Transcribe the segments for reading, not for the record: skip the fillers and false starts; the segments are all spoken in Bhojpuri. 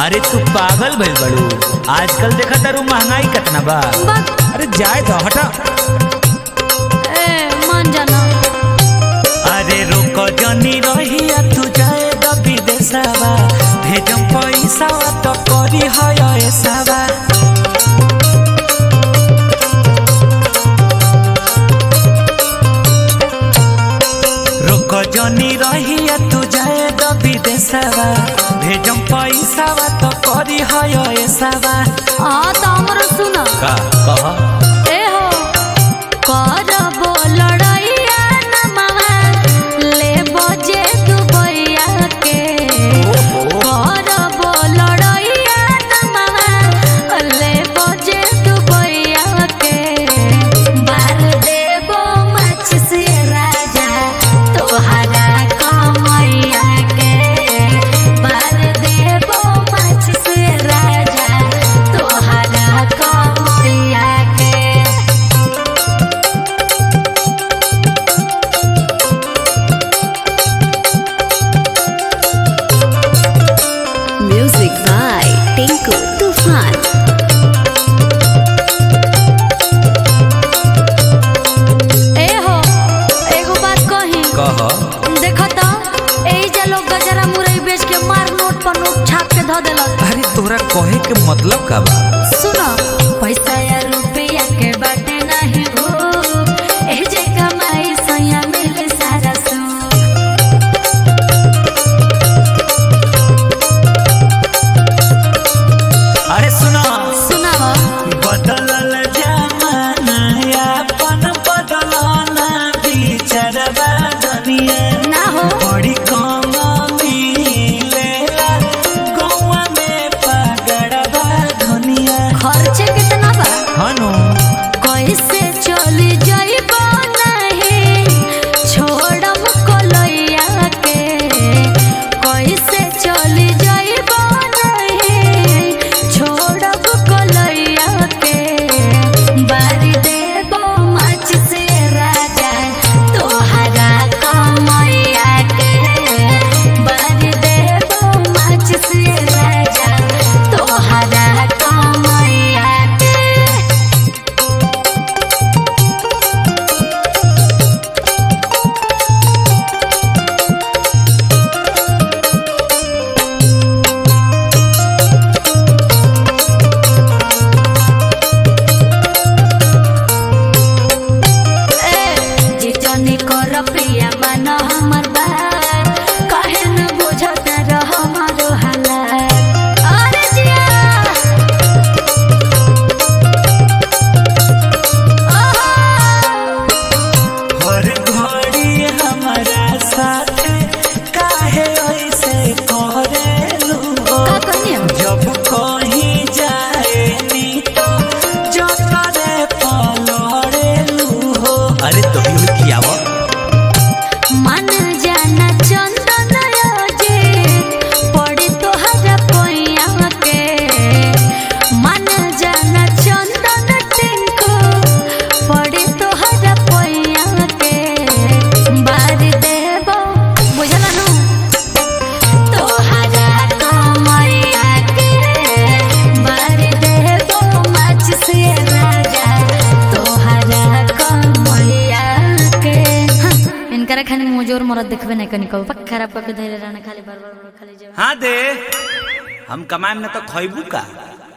अरे तू पागल भइल बड़ू। आजकल देखा तारू महंगाई कितना बा। अरे जाए तो हटा। मान जाना। अरे रुको जनी रहिया तू जाए द विदेशवा भेजम पैसा तो करी है ऐसावा। रुको जनी रहिया तू जाए द विदेशवा भेजम पैसा तो करी है ऐसावा। हाँ तो हमरो सुना का कहा ए हो करबो लड़ाइया न मामा ले बजे दुबैया के करबो लड़ाइया न मामा ले बजे दुबैया के बार देबो मछ से राजा तोहरा कमैया के बार देबो मछ से राजा तोहरा कमैया के। Music by Tinku Tufan. ए हो एगो बात कही कहा देखो तो एही जा लोग गजरा मुरई बेच के मार नोट पर नोट छाप के ध देलक। अरे तोरा कहे के मतलब का बा। सुनो पैसा या रुपया के बाटे नहीं भूख एही जे कमाई सैया मिले सारा सुख। अरे सुनो सुनावा बदलल जमाना अपन बदलना बिचरवा दुनिया ना हो बड़ी कम मिलेला गौवा में पगड़वा दुनिया। खर्चे कितना बा हनु कैसे चली जाइबो नहीं छोड़म कोलैया के कैसे चली जाइबो नहीं छोड़ब कोलैया के बारी देबो मछ से राजा तोहरा कमैया के बारी देबो मछ से राजा तोहरा कमैया के। जी जनी कर प्रिया मन हमर बात कहे न बुझत रह हमारो हालात। अरे जिया हर घड़ी हमारा साथ काहे ऐसे करेलू का कहनी जब कहीं जाए नी तो जकरे पलड़ेलू हो। अरे तो भी खियावा मन जाना चंदन रोजे पड़े तोहरा पैया के मन जाना चंदन टिंको पड़े तोहरा पैया के बार देबो बुझला नु तोहरा कमैया के बार देबो मछ से राजा तोहरा कमैया के। इनकरा खाली मुजोर मरद देखबे नहीं कनी कहू पक खराब करके धैर्य रहना खाली बार बार खाली जब हाँ दे हम कमाएम न तो खैबू का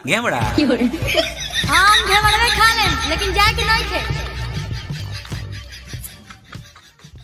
घेवड़ा। हम घेवड़वे खा ले लेकिन जाके नहीं थे।